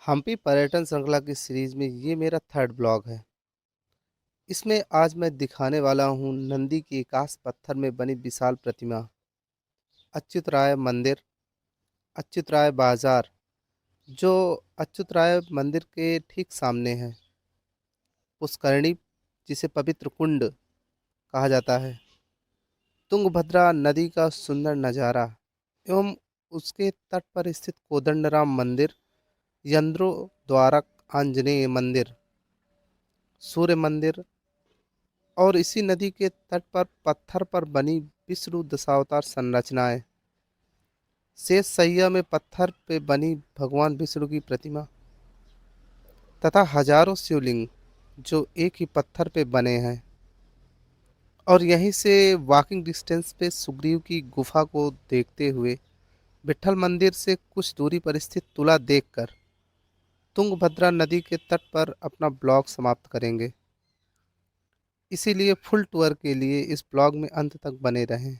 हम्पी पर्यटन श्रृंखला की सीरीज में ये मेरा थर्ड ब्लॉग है। इसमें आज मैं दिखाने वाला हूँ नंदी की एकाश पत्थर में बनी विशाल प्रतिमा, अच्युत राय मंदिर, अच्युत राय बाजार, जो अच्युत राय मंदिर के ठीक सामने है। पुष्करणी, जिसे पवित्र कुंड कहा जाता है, तुंगभद्रा नदी का सुंदर नज़ारा एवं उसके तट पर स्थित कोदंडराम मंदिर, यंत्रो द्वारक आंजनेय मंदिर, सूर्य मंदिर और इसी नदी के तट पर पत्थर पर बनी विष्णु दशावतार संरचनाएं, शेष सैया में पत्थर पे बनी भगवान विष्णु की प्रतिमा तथा हजारों शिवलिंग जो एक ही पत्थर पे बने हैं। और यहीं से वॉकिंग डिस्टेंस पे सुग्रीव की गुफा को देखते हुए विट्ठल मंदिर से कुछ दूरी पर स्थित तुला देखकर तुंगभद्रा नदी के तट पर अपना ब्लॉग समाप्त करेंगे। इसीलिए फुल टूर के लिए इस ब्लॉग में अंत तक बने रहें।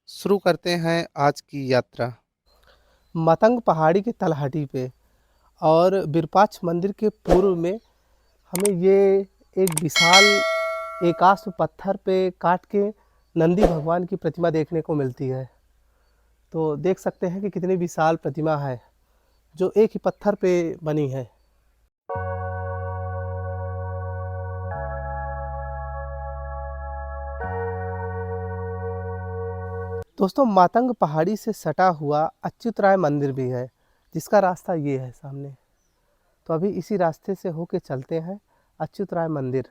शुरू करते हैं आज की यात्रा। मतंग पहाड़ी की तलहटी पे और विरूपाक्ष मंदिर के पूर्व में हमें ये एक विशाल एकाश पत्थर पे काट के नंदी भगवान की प्रतिमा देखने को मिलती है। तो देख सकते हैं कि कितनी विशाल प्रतिमा है जो एक ही पत्थर पे बनी है। दोस्तों, मातंग पहाड़ी से सटा हुआ अच्युत राय मंदिर भी है, जिसका रास्ता ये है सामने। तो अभी इसी रास्ते से होके चलते हैं अच्युत राय मंदिर।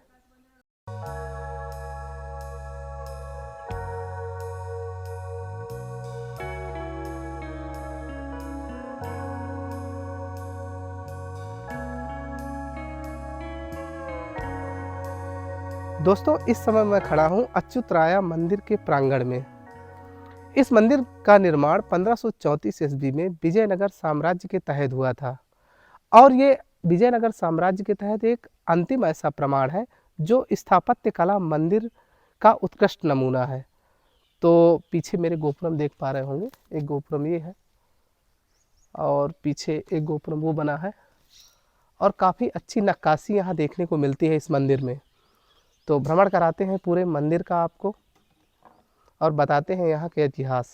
दोस्तों, इस समय मैं खड़ा हूँ अच्युत राय मंदिर के प्रांगण में। इस मंदिर का निर्माण 1534 ईस्वी में विजयनगर साम्राज्य के तहत हुआ था और ये विजयनगर साम्राज्य के तहत एक अंतिम ऐसा प्रमाण है जो स्थापत्य कला मंदिर का उत्कृष्ट नमूना है। तो पीछे मेरे गोपुरम देख पा रहे होंगे, एक गोपुरम ये है और पीछे एक गोपुरम वो बना है और काफ़ी अच्छी नक्काशी यहाँ देखने को मिलती है इस मंदिर में। तो भ्रमण कराते हैं पूरे मंदिर का आपको और बताते हैं यहाँ के इतिहास।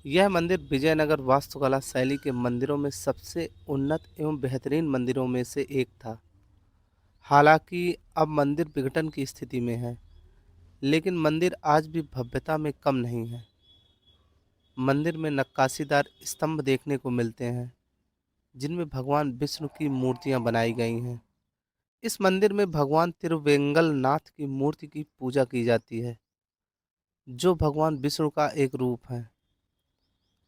यह मंदिर विजयनगर वास्तुकला शैली के मंदिरों में सबसे उन्नत एवं बेहतरीन मंदिरों में से एक था। हालांकि अब मंदिर विघटन की स्थिति में है, लेकिन मंदिर आज भी भव्यता में कम नहीं है। मंदिर में नक्काशीदार स्तंभ देखने को मिलते हैं, जिनमें भगवान विष्णु की मूर्तियां बनाई गई हैं। इस मंदिर में भगवान तिरुवेंगल नाथ की मूर्ति की पूजा की जाती है, जो भगवान विष्णु का एक रूप है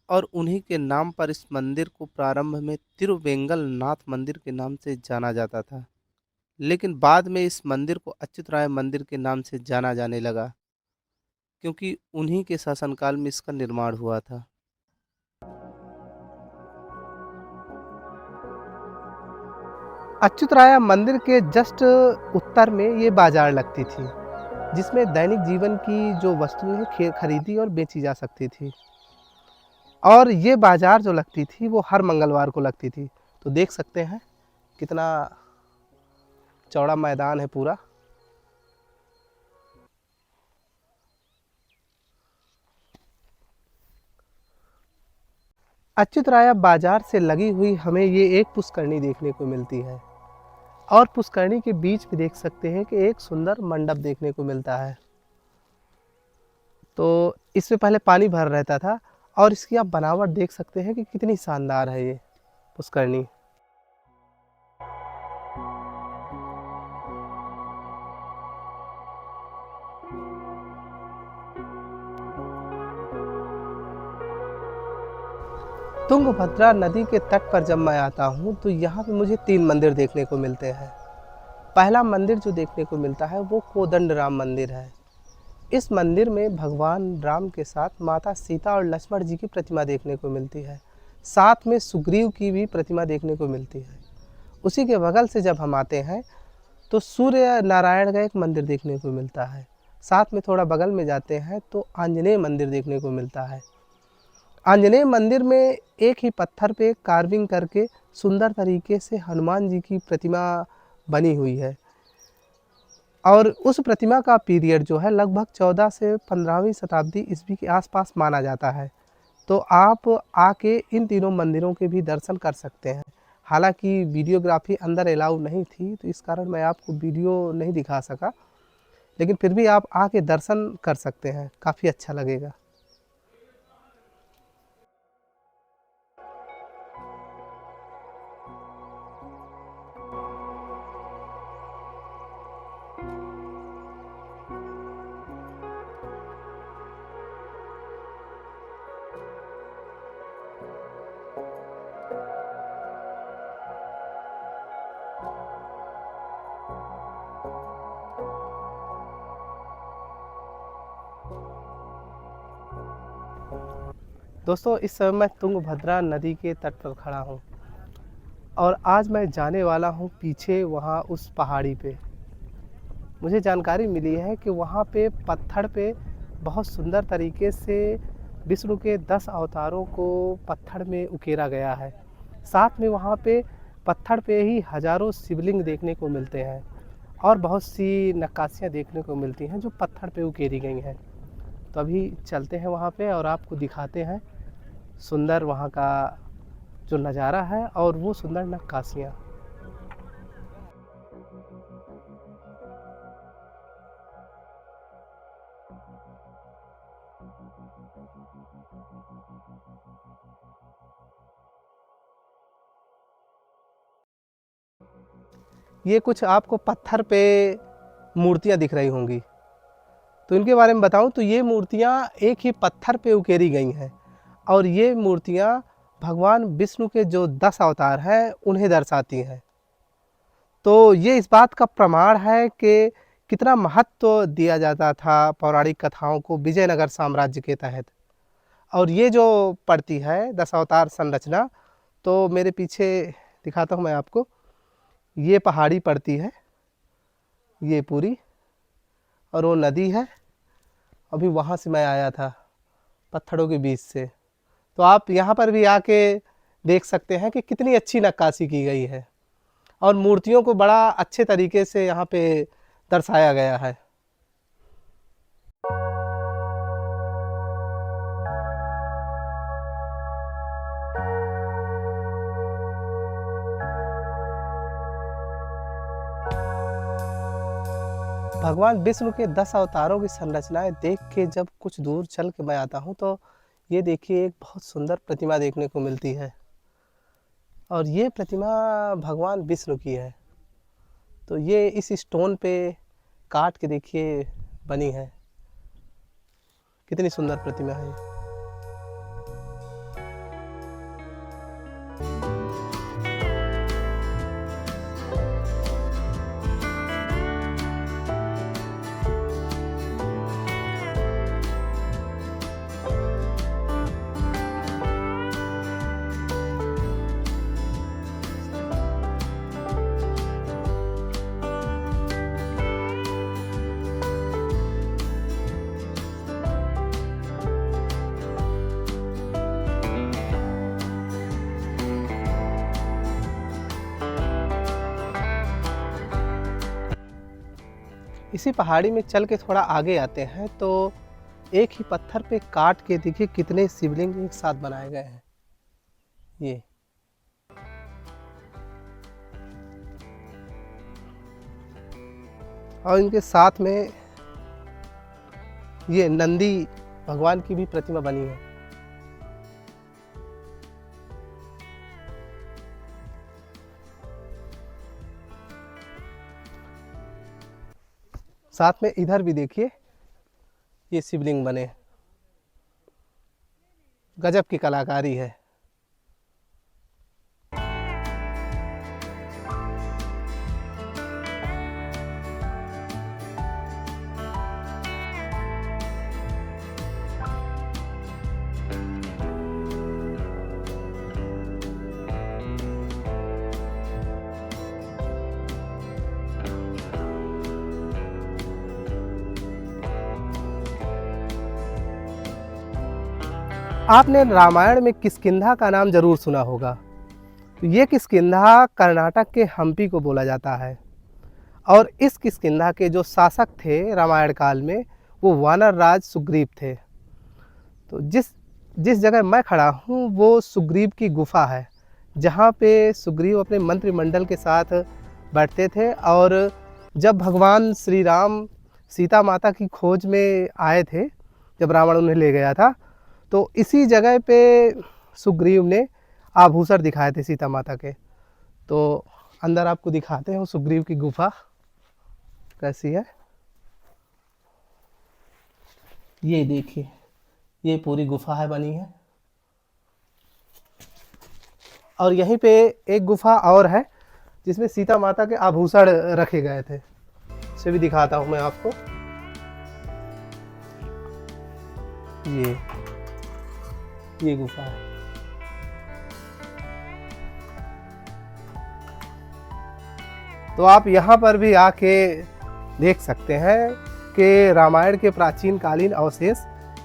और उन्हीं के नाम पर इस मंदिर को प्रारंभ में तिरुवेंगल नाथ मंदिर के नाम से जाना जाता था, लेकिन बाद में इस मंदिर को अच्युत राय मंदिर के नाम से जाना जाने लगा, क्योंकि उन्हीं के शासनकाल में इसका निर्माण हुआ था। अच्युत राय मंदिर के जस्ट उत्तर में ये बाजार लगती थी, जिसमें दैनिक जीवन की जो वस्तुएं खरीदी और बेची जा सकती थी। और ये बाजार जो लगती थी वो हर मंगलवार को लगती थी। तो देख सकते हैं कितना चौड़ा मैदान है पूरा। अच्युत राय बाजार से लगी हुई हमें ये एक पुष्करणी देखने को मिलती है और पुष्करणी के बीच में देख सकते हैं कि एक सुंदर मंडप देखने को मिलता है। तो इसमें पहले पानी भर रहता था और इसकी आप बनावट देख सकते हैं कि कितनी शानदार है ये पुष्करणी। तुंगभद्रा नदी के तट पर जब मैं आता हूँ तो यहाँ पे मुझे 3 मंदिर देखने को मिलते हैं। पहला मंदिर जो देखने को मिलता है वो कोदंड राम मंदिर है। इस मंदिर में भगवान राम के साथ माता सीता और लक्ष्मण जी की प्रतिमा देखने को मिलती है। साथ में सुग्रीव की भी प्रतिमा देखने को मिलती है। उसी के बगल से जब हम आते हैं तो सूर्य नारायण का एक मंदिर देखने को मिलता है। साथ में थोड़ा बगल में जाते हैं तो आंजनेय मंदिर देखने को मिलता है। आंजनेय मंदिर में एक ही पत्थर पे कार्विंग करके सुंदर तरीके से हनुमान जी की प्रतिमा बनी हुई है और उस प्रतिमा का पीरियड जो है लगभग 14 से 15वीं शताब्दी ईस्वी के आसपास माना जाता है। तो आप आके इन तीनों मंदिरों के भी दर्शन कर सकते हैं। हालांकि वीडियोग्राफी अंदर अलाउ नहीं थी, तो इस कारण मैं आपको वीडियो नहीं दिखा सका, लेकिन फिर भी आप आके दर्शन कर सकते हैं, काफ़ी अच्छा लगेगा। दोस्तों, इस समय मैं तुंगभद्रा नदी के तट पर खड़ा हूँ और आज मैं जाने वाला हूँ पीछे वहाँ उस पहाड़ी पे। मुझे जानकारी मिली है कि वहाँ पे पत्थर पे बहुत सुंदर तरीके से विष्णु के 10 अवतारों को पत्थर में उकेरा गया है। साथ में वहाँ पे पत्थर पे ही हजारों शिवलिंग देखने को मिलते हैं और बहुत सी नक्काशियाँ देखने को मिलती हैं जो पत्थर पे उकेरी गई हैं। तो अभी चलते हैं वहाँ पे और आपको दिखाते हैं सुंदर वहाँ का जो नज़ारा है और वो सुंदर नक्काशियाँ। ये कुछ आपको पत्थर पे मूर्तियाँ दिख रही होंगी, तो इनके बारे में बताऊं तो ये मूर्तियाँ एक ही पत्थर पे उकेरी गई हैं और ये मूर्तियाँ भगवान विष्णु के जो 10 अवतार हैं उन्हें दर्शाती हैं। तो ये इस बात का प्रमाण है कि कितना महत्व दिया जाता था पौराणिक कथाओं को विजयनगर साम्राज्य के तहत। और ये जो पड़ती है 10 अवतार संरचना, तो मेरे पीछे दिखाता हूँ मैं आपको। ये पहाड़ी पड़ती है, ये पूरी, और वो नदी है। अभी वहाँ से मैं आया था पत्थरों के बीच से। तो आप यहाँ पर भी आके देख सकते हैं कि कितनी अच्छी नक्काशी की गई है और मूर्तियों को बड़ा अच्छे तरीके से यहाँ पे दर्शाया गया है। भगवान विष्णु के 10 अवतारों की संरचनाएं देख के जब कुछ दूर चल के मैं आता हूँ तो ये देखिए एक बहुत सुंदर प्रतिमा देखने को मिलती है और ये प्रतिमा भगवान विष्णु की है। तो ये इस स्टोन पे काट के देखिए बनी है, कितनी सुंदर प्रतिमा है। इसी पहाड़ी में चल के थोड़ा आगे आते हैं तो एक ही पत्थर पे काट के देखिए कितने शिवलिंग एक साथ बनाए गए हैं। ये और इनके साथ में ये नंदी भगवान की भी प्रतिमा बनी है। साथ में इधर भी देखिए ये शिवलिंग बने, गजब की कलाकारी है। आपने रामायण में किष्किंधा का नाम जरूर सुना होगा। ये किष्किंधा कर्नाटक के हम्पी को बोला जाता है और इस किष्किंधा के जो शासक थे रामायण काल में वो वानर राज सुग्रीव थे। तो जिस जिस जगह मैं खड़ा हूँ वो सुग्रीव की गुफा है, जहाँ पे सुग्रीव अपने मंत्रिमंडल के साथ बैठते थे और जब भगवान श्री राम सीता माता की खोज में आए थे, जब रावण उन्हें ले गया था, तो इसी जगह पे सुग्रीव ने आभूषण दिखाए थे सीता माता के। तो अंदर आपको दिखाते हैं सुग्रीव की गुफा कैसी है। ये देखिए, ये पूरी गुफा है बनी है और यहीं पे एक गुफा और है जिसमें सीता माता के आभूषण रखे गए थे। इसे भी दिखाता हूं मैं आपको। ये गुफा है। तो आप यहाँ पर भी आके देख सकते हैं कि रामायण के प्राचीन कालीन अवशेष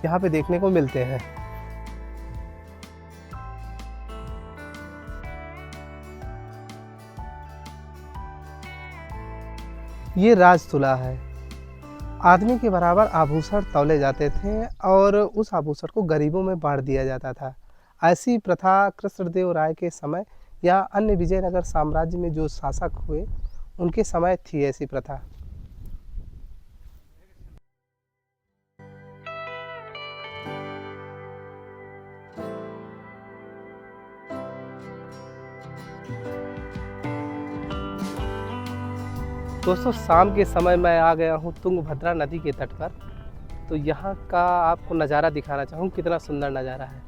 यहाँ पे देखने को मिलते हैं। ये राजतुला है। आदमी के बराबर आभूषण तौले जाते थे और उस आभूषण को गरीबों में बांट दिया जाता था। ऐसी प्रथा कृष्णदेव राय के समय या अन्य विजयनगर साम्राज्य में जो शासक हुए उनके समय थी ऐसी प्रथा। दोस्तों, शाम के समय मैं आ गया हूँ तुंगभद्रा नदी के तट पर। तो यहाँ का आपको नज़ारा दिखाना चाहूँ, कितना सुंदर नज़ारा है।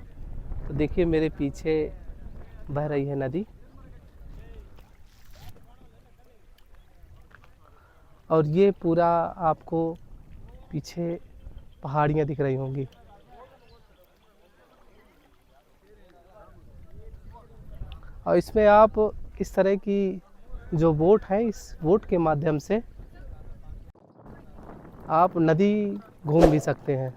तो देखिए मेरे पीछे बह रही है नदी और ये पूरा आपको पीछे पहाड़ियाँ दिख रही होंगी। और इसमें आप इस तरह की जो बोट है, इस बोट के माध्यम से आप नदी घूम भी सकते हैं।